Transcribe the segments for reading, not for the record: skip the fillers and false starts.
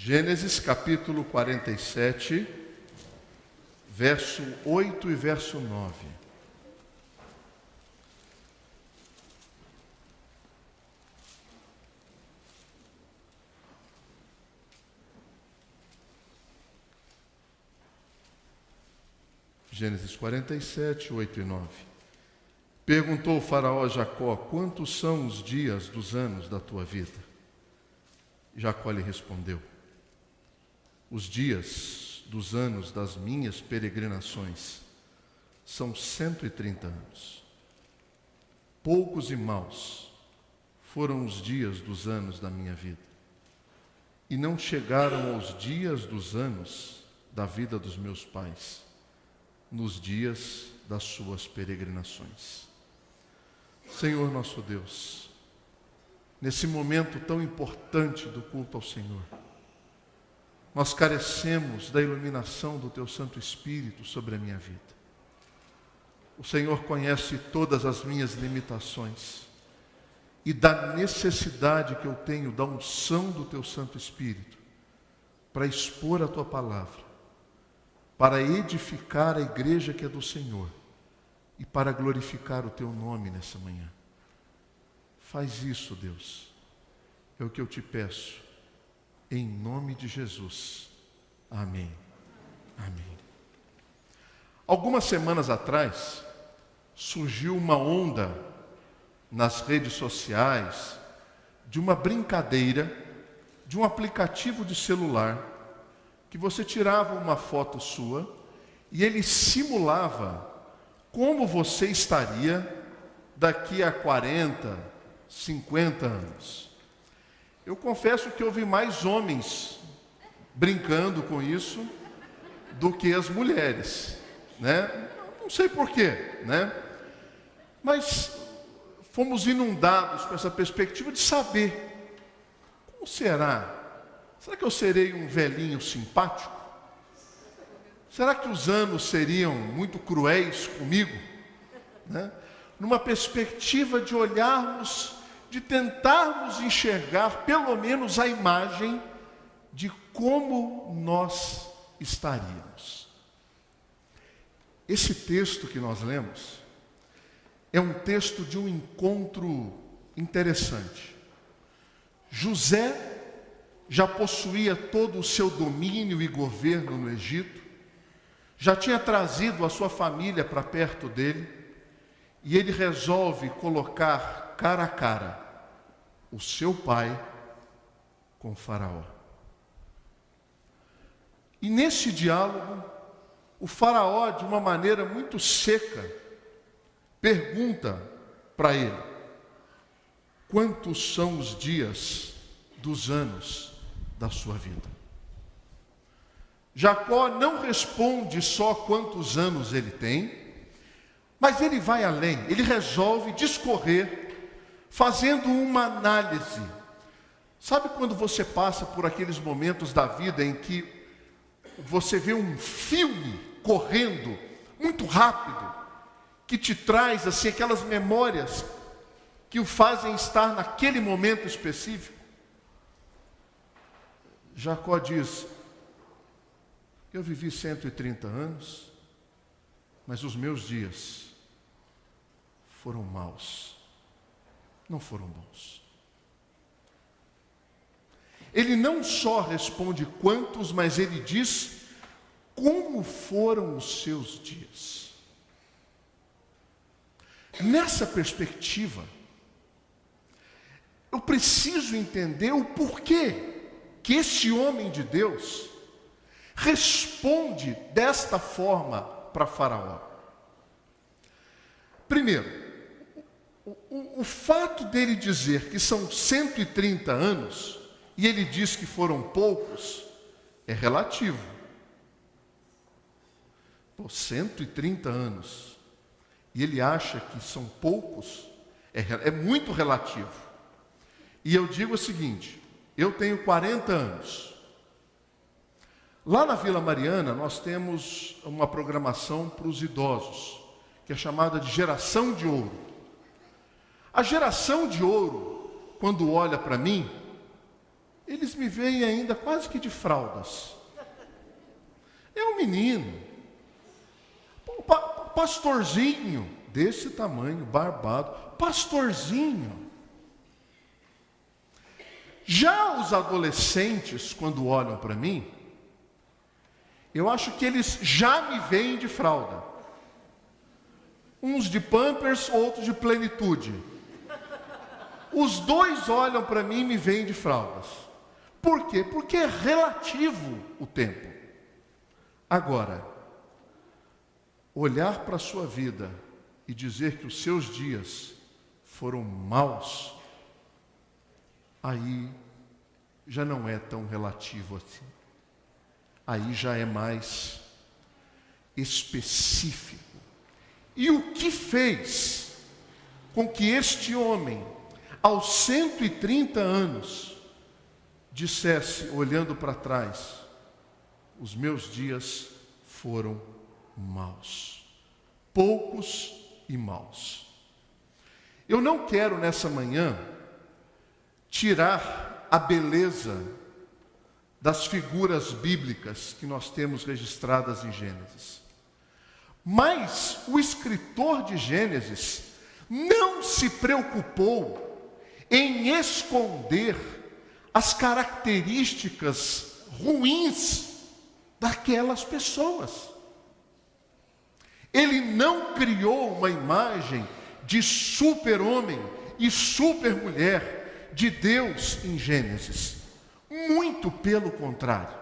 Gênesis capítulo 47, verso 8 e verso 9. Gênesis 47, 8 e 9. Perguntou o faraó a Jacó: quantos são os dias dos anos da tua vida? Jacó lhe respondeu: os dias dos anos das minhas peregrinações são 130 anos. Poucos e maus foram os dias dos anos da minha vida, e não chegaram aos dias dos anos da vida dos meus pais, nos dias das suas peregrinações. Senhor nosso Deus, nesse momento tão importante do culto ao Senhor, nós carecemos da iluminação do Teu Santo Espírito sobre a minha vida. O Senhor conhece todas as minhas limitações e da necessidade que eu tenho da unção do Teu Santo Espírito para expor a Tua palavra, para edificar a igreja que é do Senhor e para glorificar o Teu nome nessa manhã. Faz isso, Deus, é o que eu te peço, em nome de Jesus. Amém. Amém. Algumas semanas atrás, surgiu uma onda nas redes sociais de uma brincadeira de um aplicativo de celular que você tirava uma foto sua e ele simulava como você estaria daqui a 40, 50 anos. Eu confesso que eu vi mais homens brincando com isso do que as mulheres, né? Não sei porquê, né? Mas fomos inundados com essa perspectiva de saber como será. Será que eu serei um velhinho simpático? Será que os anos seriam muito cruéis comigo? Né? Numa perspectiva de olharmos, de tentarmos enxergar pelo menos a imagem de como nós estaríamos. Esse texto que nós lemos é um texto de um encontro interessante. José já possuía todo o seu domínio e governo no Egito, já tinha trazido a sua família para perto dele, e ele resolve colocar cara a cara o seu pai com Faraó. E nesse diálogo, o Faraó, de uma maneira muito seca, pergunta para ele: quantos são os dias dos anos da sua vida? Jacó não responde só quantos anos ele tem, mas ele vai além, ele resolve discorrer, fazendo uma análise. Sabe quando você passa por aqueles momentos da vida em que você vê um filme correndo muito rápido, que te traz assim aquelas memórias que o fazem estar naquele momento específico? Jacó diz: eu vivi 130 anos, mas os meus dias foram maus, não foram bons. Ele não só responde quantos, mas ele diz como foram os seus dias. Nessa perspectiva, eu preciso entender o porquê que esse homem de Deus responde desta forma para Faraó. Primeiro, o fato dele dizer que são 130 anos, e ele diz que foram poucos, é relativo. 130 anos, e ele acha que são poucos, é muito relativo. E eu digo o seguinte: eu tenho 40 anos. Lá na Vila Mariana, nós temos uma programação para os idosos, que é chamada de Geração de Ouro. A Geração de Ouro, quando olha para mim, eles me veem ainda quase que de fraldas. É um menino, pastorzinho, desse tamanho, barbado, pastorzinho. Já os adolescentes, quando olham para mim, eu acho que eles já me veem de fralda. Uns de Pampers, outros de plenitude. Os dois olham para mim e me veem de fraldas. Por quê? Porque é relativo o tempo. Agora, olhar para a sua vida e dizer que os seus dias foram maus, aí já não é tão relativo assim. Aí já é mais específico. E o que fez com que este homem, aos 130 anos, dissesse, olhando para trás, os meus dias foram maus, poucos e maus. Eu não quero nessa manhã tirar a beleza das figuras bíblicas que nós temos registradas em Gênesis. Mas o escritor de Gênesis não se preocupou em esconder as características ruins daquelas pessoas. Ele não criou uma imagem de super-homem e super-mulher de Deus em Gênesis. Muito pelo contrário.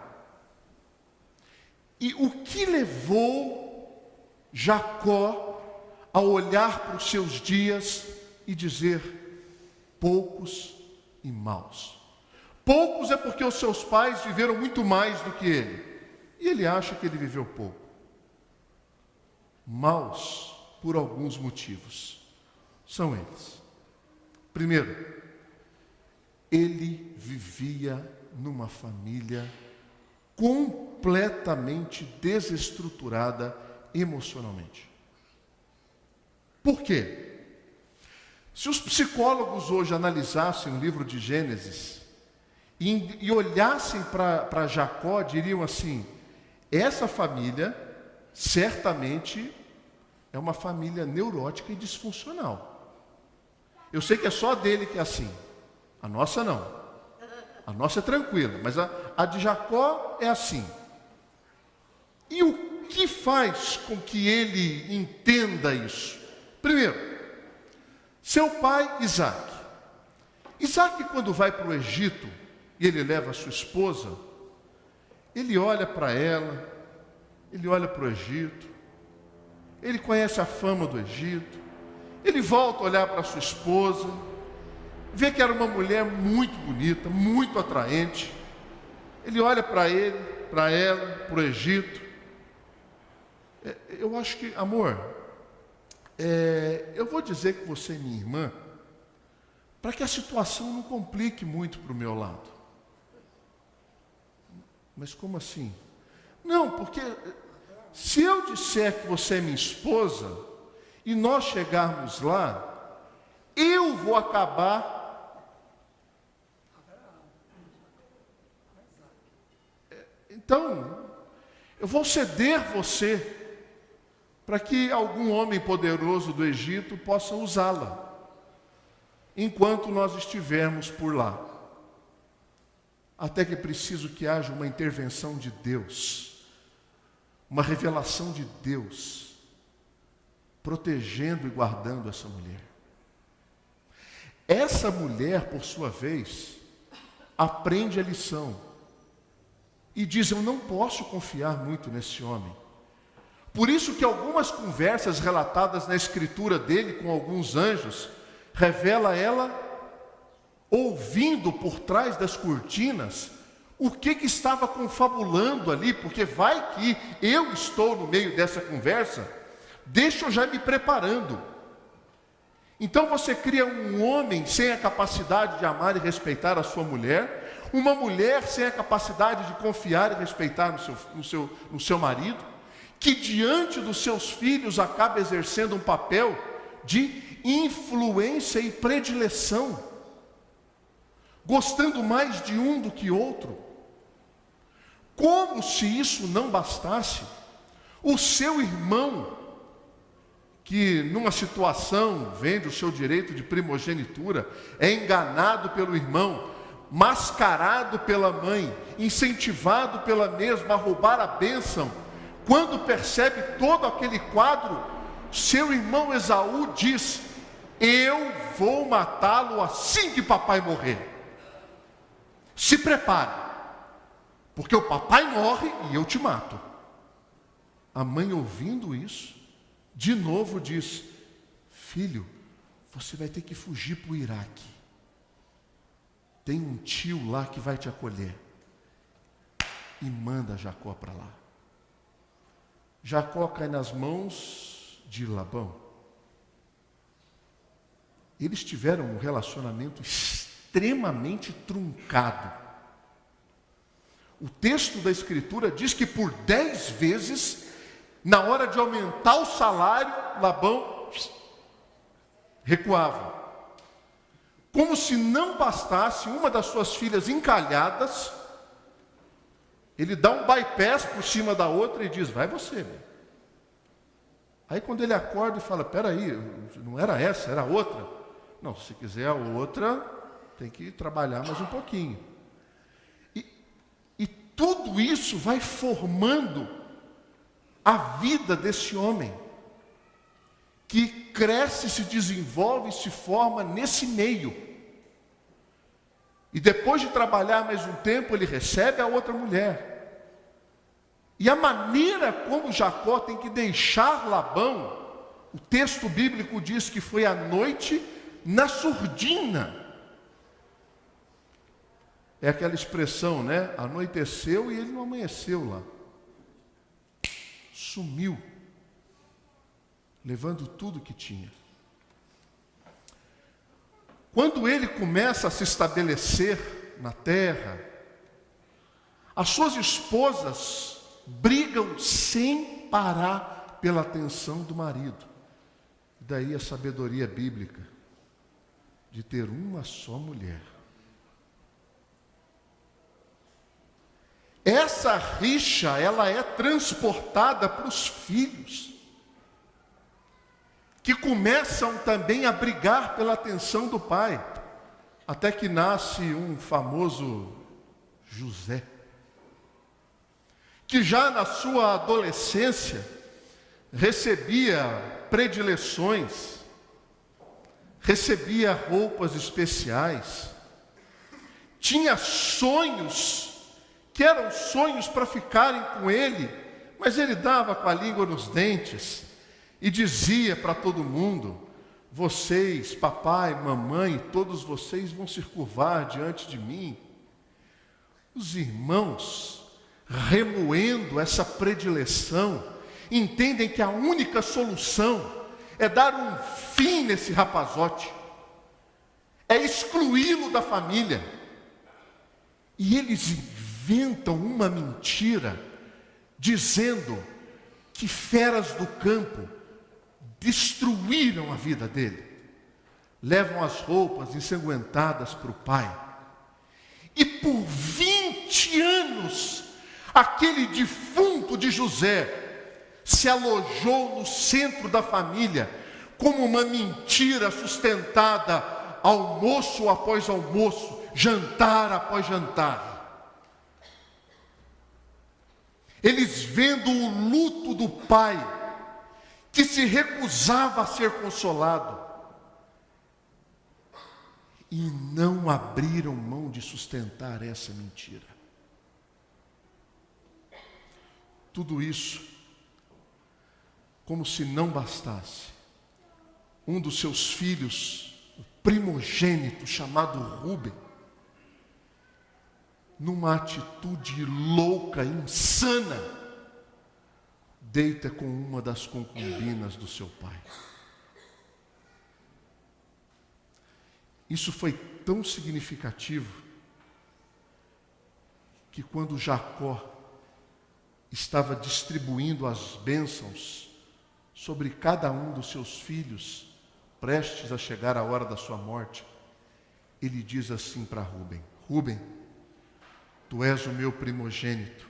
E o que levou Jacó a olhar para os seus dias e dizer poucos e maus? Poucos é porque os seus pais viveram muito mais do que ele. E ele acha que ele viveu pouco. Maus por alguns motivos. São eles. Primeiro, ele vivia numa família completamente desestruturada emocionalmente. Por quê? Se os psicólogos hoje analisassem o livro de Gênesis e olhassem para Jacó, diriam assim: essa família certamente é uma família neurótica e disfuncional. Eu sei que é só dele que é assim. A nossa não. A nossa é tranquila, mas a de Jacó é assim. E o que faz com que ele entenda isso? Primeiro, seu pai Isaac. Isaac, quando vai para o Egito e ele leva a sua esposa, ele olha para ela, ele olha para o Egito, ele conhece a fama do Egito, ele volta a olhar para a sua esposa, vê que era uma mulher muito bonita, muito atraente. Ele olha para ele, para ela, para o Egito. Eu acho que, amor, eu vou dizer que você é minha irmã, para que a situação não complique muito para o meu lado. Mas como assim? Não, porque se eu disser que você é minha esposa, e nós chegarmos lá, eu vou acabar... Então, eu vou ceder você para que algum homem poderoso do Egito possa usá-la, enquanto nós estivermos por lá. Até que preciso que haja uma intervenção de Deus, uma revelação de Deus, protegendo e guardando essa mulher. Essa mulher, por sua vez, aprende a lição e diz: eu não posso confiar muito nesse homem. Por isso que algumas conversas relatadas na escritura dele com alguns anjos, revela ela ouvindo por trás das cortinas o que estava confabulando ali, porque vai que eu estou no meio dessa conversa, deixa eu já me preparando. Então você cria um homem sem a capacidade de amar e respeitar a sua mulher, uma mulher sem a capacidade de confiar e respeitar no seu marido, que diante dos seus filhos acaba exercendo um papel de influência e predileção. gostando mais de um do que outro. Como se isso não bastasse, o seu irmão, que numa situação vende o seu direito de primogenitura, é enganado pelo irmão, mascarado pela mãe, incentivado pela mesma a roubar a bênção. Quando percebe todo aquele quadro, seu irmão Esaú diz: eu vou matá-lo assim que papai morrer. Se prepare, porque o papai morre e eu te mato. A mãe, ouvindo isso, de novo diz: filho, você vai ter que fugir para o Iraque. Tem um tio lá que vai te acolher. E manda Jacó para lá. Jacó cai nas mãos de Labão. Eles tiveram um relacionamento extremamente truncado. O texto da Escritura diz que por 10 vezes, na hora de aumentar o salário, Labão recuava. Como se não bastasse uma das suas filhas encalhadas, ele dá um bypass por cima da outra e diz: vai você. Aí quando ele acorda e fala: peraí, não era essa, era outra. Não, se quiser a outra, tem que trabalhar mais um pouquinho. E tudo isso vai formando a vida desse homem, que cresce, se desenvolve e se forma nesse meio. E depois de trabalhar mais um tempo, ele recebe a outra mulher. E a maneira como Jacó tem que deixar Labão, o texto bíblico diz que foi à noite na surdina. É aquela expressão, né? Anoiteceu e ele não amanheceu lá. Sumiu, levando tudo que tinha. Quando ele começa a se estabelecer na terra, as suas esposas brigam sem parar pela atenção do marido. Daí a sabedoria bíblica de ter uma só mulher. Essa rixa, ela é transportada para os filhos, que começam também a brigar pela atenção do pai, até que nasce um famoso José, que já na sua adolescência recebia predileções, recebia roupas especiais, tinha sonhos que eram sonhos para ficarem com ele, mas ele dava com a língua nos dentes e dizia para todo mundo: vocês, papai, mamãe, todos vocês vão se curvar diante de mim. Os irmãos, remoendo essa predileção, entendem que a única solução é dar um fim nesse rapazote, é excluí-lo da família. E eles inventam uma mentira, dizendo que feras do campo destruíram a vida dele. Levam as roupas ensanguentadas para o pai. E por 20 anos, aquele defunto de José se alojou no centro da família, como uma mentira sustentada almoço após almoço, jantar após jantar. Eles vendo o luto do pai, que se recusava a ser consolado, e não abriram mão de sustentar essa mentira. Tudo isso, como se não bastasse, um dos seus filhos, o primogênito, chamado Rúben, numa atitude louca, insana, deita com uma das concubinas do seu pai. Isso foi tão significativo que quando Jacó estava distribuindo as bênçãos sobre cada um dos seus filhos, prestes a chegar a hora da sua morte, ele diz assim para Rúben: Rúben, tu és o meu primogênito,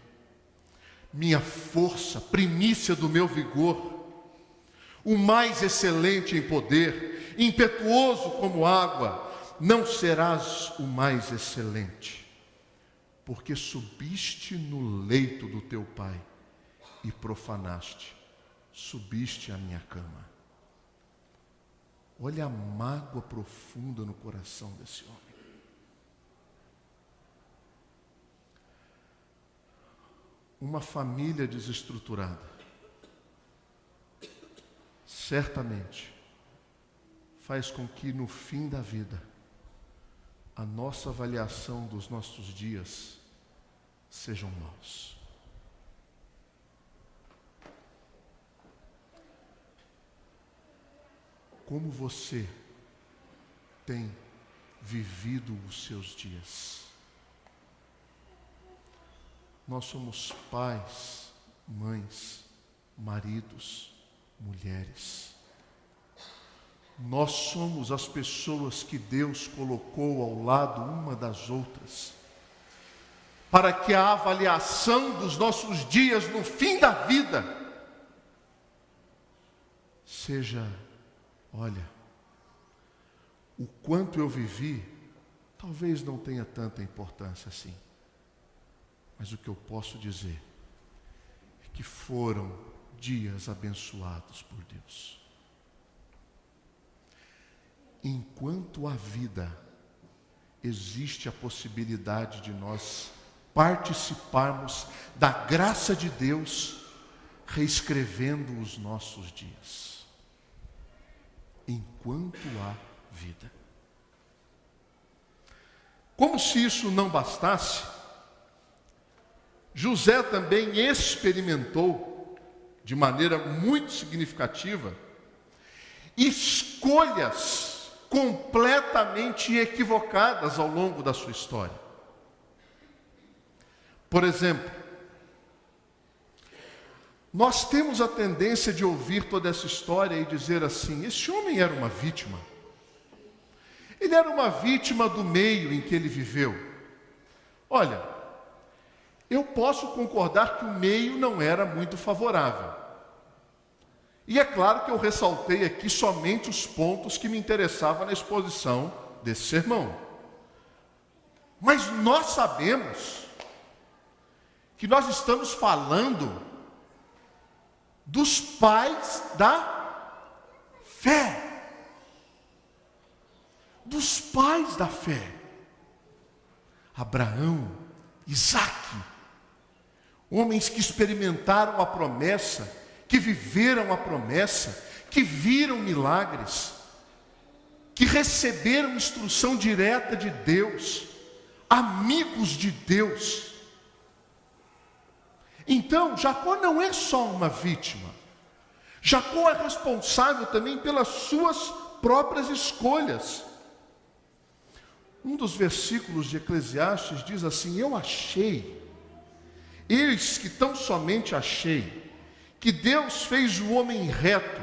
minha força, primícia do meu vigor, o mais excelente em poder, impetuoso como água. Não serás o mais excelente, porque subiste no leito do teu pai e profanaste, subiste à minha cama. Olha a mágoa profunda no coração desse homem. Uma família desestruturada certamente faz com que no fim da vida a nossa avaliação dos nossos dias sejam maus. Como você tem vivido os seus dias? Nós somos pais, mães, maridos, mulheres. Nós somos as pessoas que Deus colocou ao lado uma das outras, para que a avaliação dos nossos dias no fim da vida seja: olha, o quanto eu vivi, talvez não tenha tanta importância assim, mas o que eu posso dizer é que foram dias abençoados por Deus. Enquanto há vida, existe a possibilidade de nós participarmos da graça de Deus, reescrevendo os nossos dias. Enquanto há vida. Como se isso não bastasse, José também experimentou, de maneira muito significativa, escolhas completamente equivocadas ao longo da sua história. Por exemplo, nós temos a tendência de ouvir toda essa história e dizer assim: esse homem era uma vítima. Ele era uma vítima do meio em que ele viveu. Olha, eu posso concordar que o meio não era muito favorável. E é claro que eu ressaltei aqui somente os pontos que me interessavam na exposição desse sermão. Mas nós sabemos que nós estamos falando dos pais da fé. Dos pais da fé. Abraão, Isaque, homens que experimentaram a promessa, que viveram a promessa, que viram milagres, que receberam instrução direta de Deus, amigos de Deus. Então, Jacó não é só uma vítima. Jacó é responsável também pelas suas próprias escolhas. Um dos versículos de Eclesiastes diz assim: eu achei, eis que tão somente achei, que Deus fez o homem reto,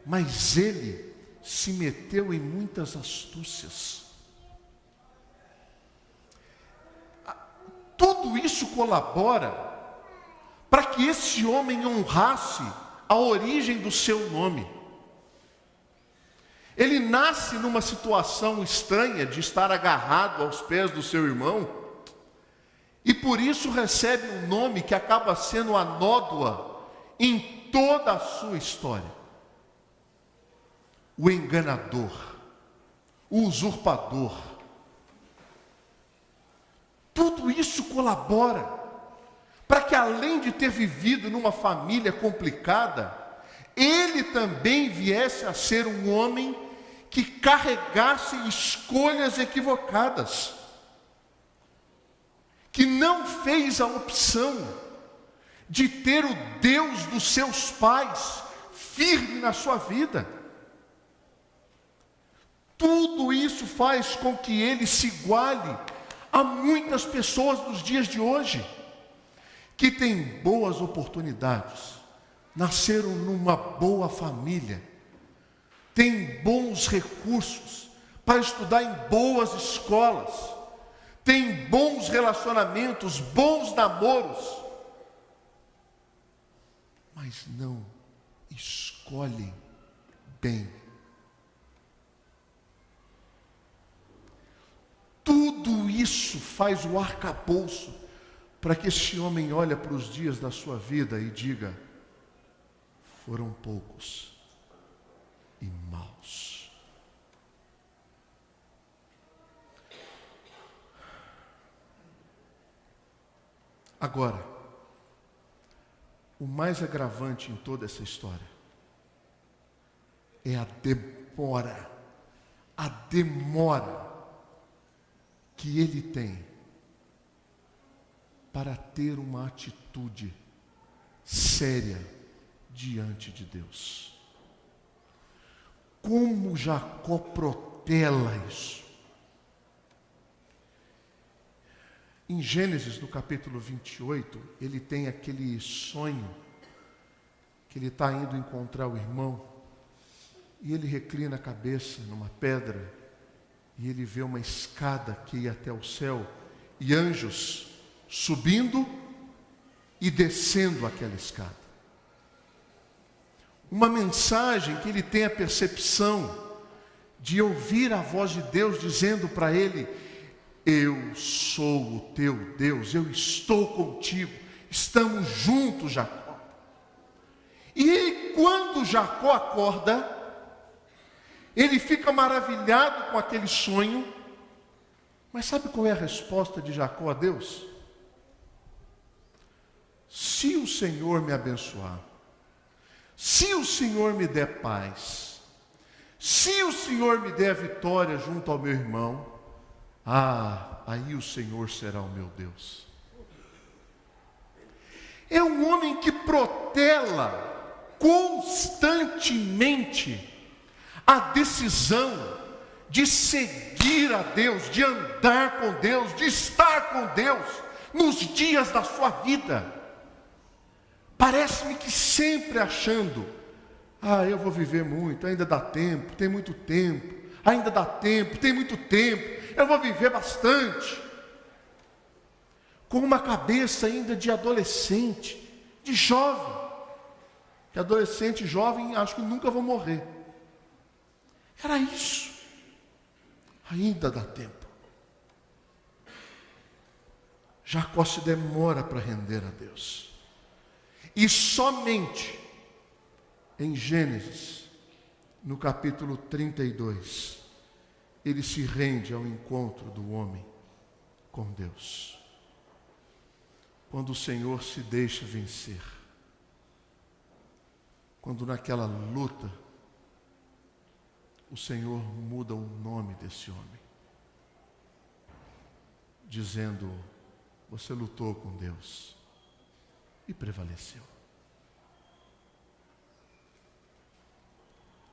mas ele se meteu em muitas astúcias. Tudo isso colabora para que esse homem honrasse a origem do seu nome. Ele nasce numa situação estranha de estar agarrado aos pés do seu irmão, e por isso recebe um nome que acaba sendo a nódoa em toda a sua história: o enganador, o usurpador. Tudo isso colabora para que, além de ter vivido numa família complicada, ele também viesse a ser um homem que carregasse escolhas equivocadas, que não fez a opção de ter o Deus dos seus pais firme na sua vida. Tudo isso faz com que ele se iguale a muitas pessoas nos dias de hoje, que têm boas oportunidades, nasceram numa boa família, têm bons recursos para estudar em boas escolas, tem bons relacionamentos, bons namoros, mas não escolhem bem. Tudo isso faz o arcabouço para que este homem olhe para os dias da sua vida e diga: foram poucos e maus. Agora, o mais agravante em toda essa história é a demora que ele tem para ter uma atitude séria diante de Deus. Como Jacó protela isso? Em Gênesis, no capítulo 28, ele tem aquele sonho que ele está indo encontrar o irmão e ele reclina a cabeça numa pedra e ele vê uma escada que ia até o céu e anjos subindo e descendo aquela escada. Uma mensagem que ele tem a percepção de ouvir a voz de Deus dizendo para ele: eu sou o teu Deus, eu estou contigo, estamos juntos, Jacó. E quando Jacó acorda, ele fica maravilhado com aquele sonho, mas sabe qual é a resposta de Jacó a Deus? Se o Senhor me abençoar, se o Senhor me der paz, se o Senhor me der a vitória junto ao meu irmão, aí o Senhor será o meu Deus. É um homem que protela constantemente a decisão de seguir a Deus, de andar com Deus, de estar com Deus nos dias da sua vida. Parece-me que sempre achando: eu vou viver muito, ainda dá tempo, tem muito tempo, ainda dá tempo, tem muito tempo, eu vou viver bastante. Com uma cabeça ainda de adolescente, de jovem. Que adolescente e jovem acho que nunca vão morrer. Era isso. Ainda dá tempo. Jacó se demora para render a Deus. E somente em Gênesis, no capítulo 32, ele se rende ao encontro do homem com Deus. Quando o Senhor se deixa vencer. Quando naquela luta, o Senhor muda o nome desse homem, dizendo: você lutou com Deus e prevaleceu.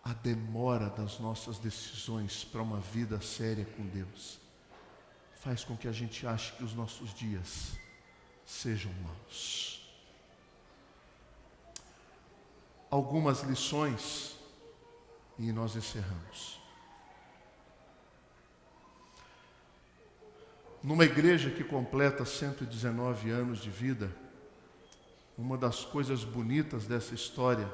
A demora das nossas decisões para uma vida séria com Deus faz com que a gente ache que os nossos dias sejam maus. Algumas lições e nós encerramos. Numa igreja que completa 119 anos de vida, uma das coisas bonitas dessa história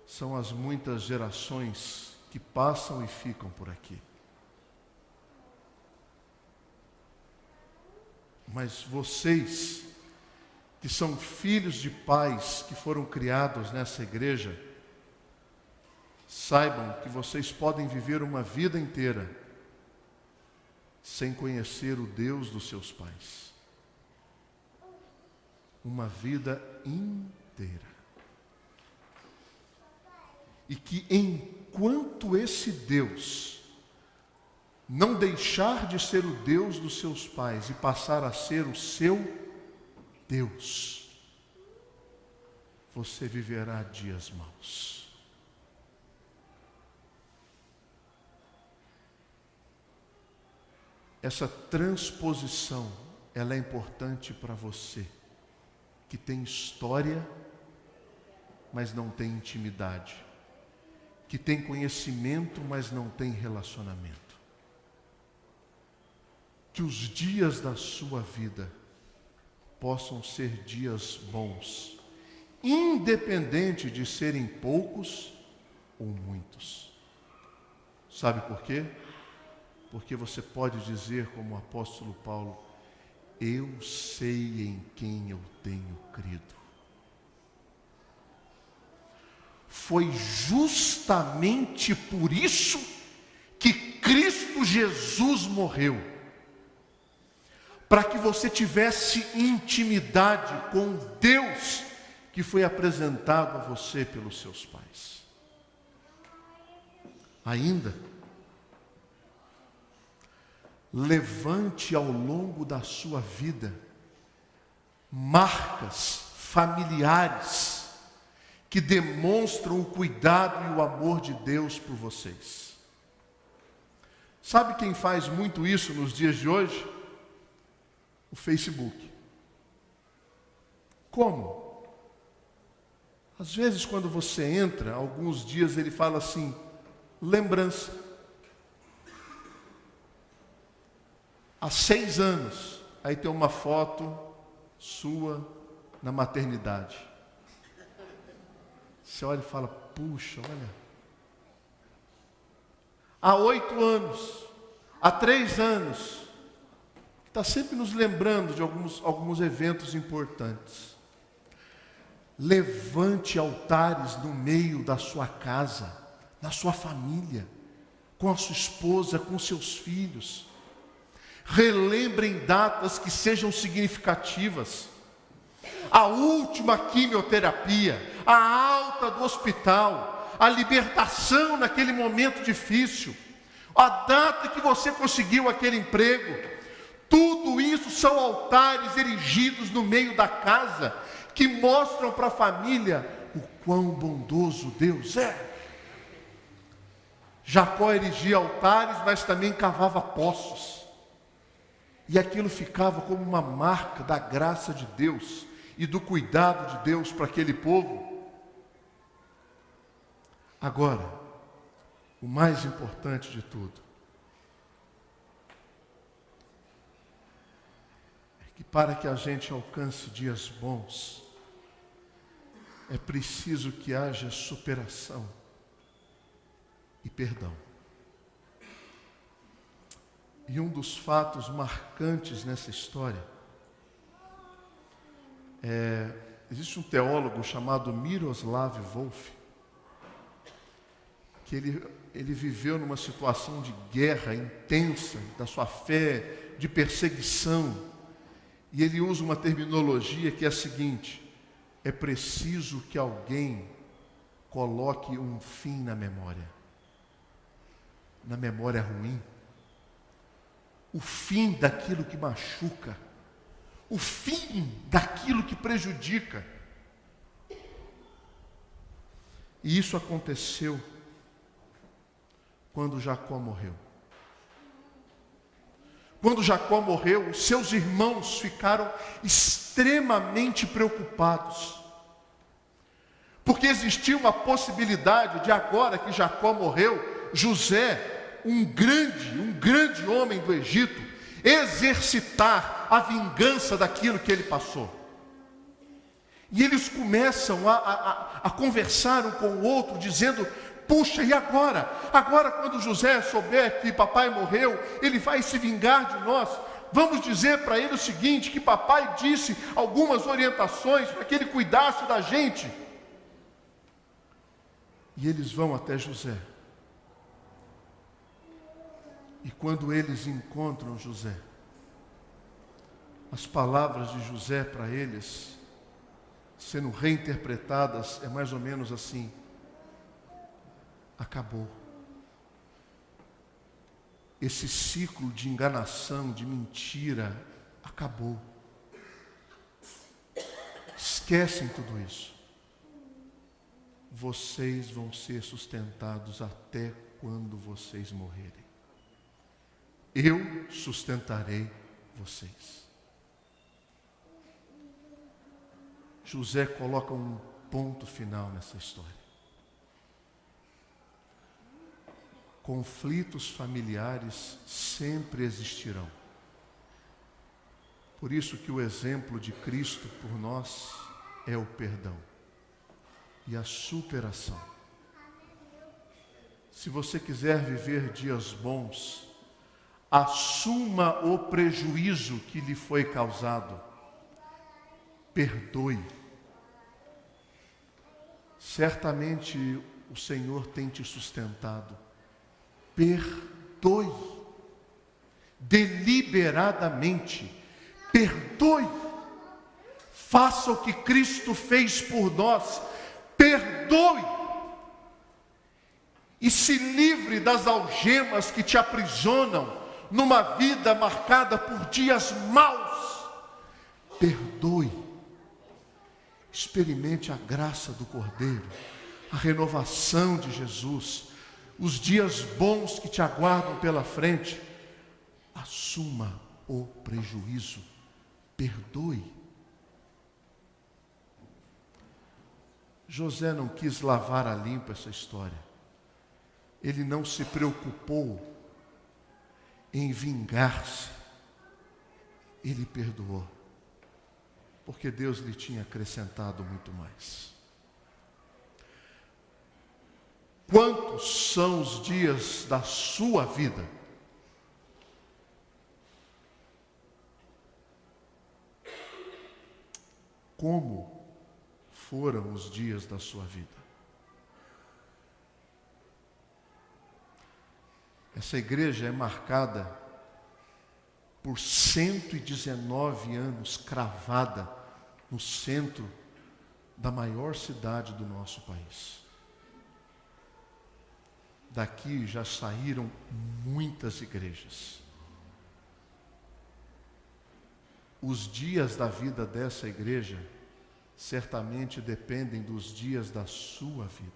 são as muitas gerações que passam e ficam por aqui. Mas vocês, que são filhos de pais que foram criados nessa igreja, saibam que vocês podem viver uma vida inteira sem conhecer o Deus dos seus pais. Uma vida inteira. E que enquanto esse Deus não deixar de ser o Deus dos seus pais e passar a ser o seu Deus, você viverá dias maus. Essa transposição, ela é importante para você, que tem história, mas não tem intimidade, que tem conhecimento, mas não tem relacionamento. que os dias da sua vida possam ser dias bons, independente de serem poucos ou muitos. Sabe por quê? Porque você pode dizer, como o apóstolo Paulo, eu sei em quem eu tenho crido. Foi justamente por isso que Cristo Jesus morreu, para que você tivesse intimidade com Deus que foi apresentado a você pelos seus pais. Ainda, levante ao longo da sua vida marcas familiares que demonstram o cuidado e o amor de Deus por vocês. Sabe quem faz muito isso nos dias de hoje? O Facebook. Como? Às vezes, quando você entra, alguns dias ele fala assim, lembrança. Há 6 anos, aí tem uma foto sua na maternidade. Você olha e fala, puxa, olha. Há 8 anos, há 3 anos, está sempre nos lembrando de alguns eventos importantes. Levante altares no meio da sua casa, na sua família, com a sua esposa, com seus filhos. Relembrem datas que sejam significativas. A última quimioterapia, a alta do hospital, a libertação naquele momento difícil, a data que você conseguiu aquele emprego. Tudo isso são altares erigidos no meio da casa, que mostram para a família o quão bondoso Deus é. Jacó erigia altares, mas também cavava poços. E aquilo ficava como uma marca da graça de Deus e do cuidado de Deus para aquele povo. Agora, o mais importante de tudo, é que para que a gente alcance dias bons, é preciso que haja superação e perdão. E um dos fatos marcantes nessa história existe um teólogo chamado Miroslav Volf, que ele viveu numa situação de guerra intensa, da sua fé, de perseguição, e ele usa uma terminologia que é a seguinte: é preciso que alguém coloque um fim na memória ruim, o fim daquilo que machuca, o fim daquilo que prejudica. E isso aconteceu quando Jacó morreu. Quando Jacó morreu, os seus irmãos ficaram extremamente preocupados, porque existia uma possibilidade de, agora que Jacó morreu, José, um grande homem do Egito, exercitar a vingança daquilo que ele passou. E eles começam a conversar um com o outro, dizendo, puxa, e agora? Agora, quando José souber que papai morreu, ele vai se vingar de nós. Vamos dizer para ele o seguinte, que papai disse algumas orientações para que ele cuidasse da gente. E eles vão até José. E quando eles encontram José, as palavras de José para eles, sendo reinterpretadas, é mais ou menos assim: acabou. Esse ciclo de enganação, de mentira, acabou. Esquecem tudo isso. Vocês vão ser sustentados até quando vocês morrerem. Eu sustentarei vocês. José coloca um ponto final nessa história. Conflitos familiares sempre existirão. Por isso que o exemplo de Cristo por nós é o perdão e a superação. Se você quiser viver dias bons, assuma o prejuízo que lhe foi causado. Perdoe. Certamente o Senhor tem te sustentado. Perdoe. Deliberadamente. Perdoe. Faça o que Cristo fez por nós. Perdoe. E se livre das algemas que te aprisionam numa vida marcada por dias maus. Perdoe. Experimente a graça do Cordeiro, a renovação de Jesus, os dias bons que te aguardam pela frente. Assuma o prejuízo. Perdoe. José não quis lavar a limpo essa história. Ele não se preocupou em vingar-se. Ele perdoou. Porque Deus lhe tinha acrescentado muito mais. Quantos são os dias da sua vida? Como foram os dias da sua vida? Essa igreja é marcada por 119 anos cravada no centro da maior cidade do nosso país. Daqui já saíram muitas igrejas. Os dias da vida dessa igreja certamente dependem dos dias da sua vida.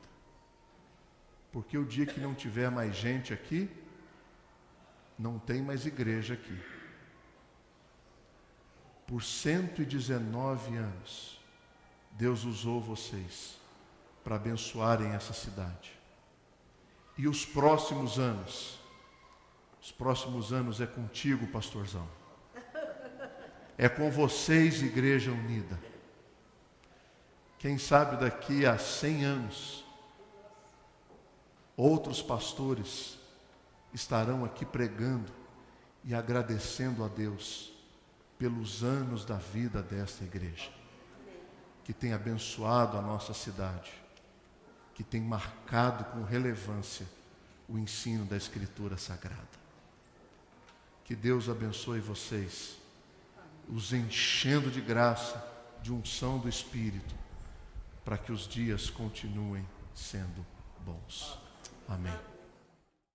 Porque o dia que não tiver mais gente aqui, não tem mais igreja aqui. Por 119 anos, Deus usou vocês para abençoarem essa cidade. E os próximos anos é contigo, pastorzão. É com vocês, Igreja Unida. Quem sabe daqui a 100 anos, outros pastores estarão aqui pregando e agradecendo a Deus pelos anos da vida desta igreja, que tem abençoado a nossa cidade, que tem marcado com relevância o ensino da Escritura Sagrada. Que Deus abençoe vocês, os enchendo de graça, de unção do Espírito, para que os dias continuem sendo bons. Amém.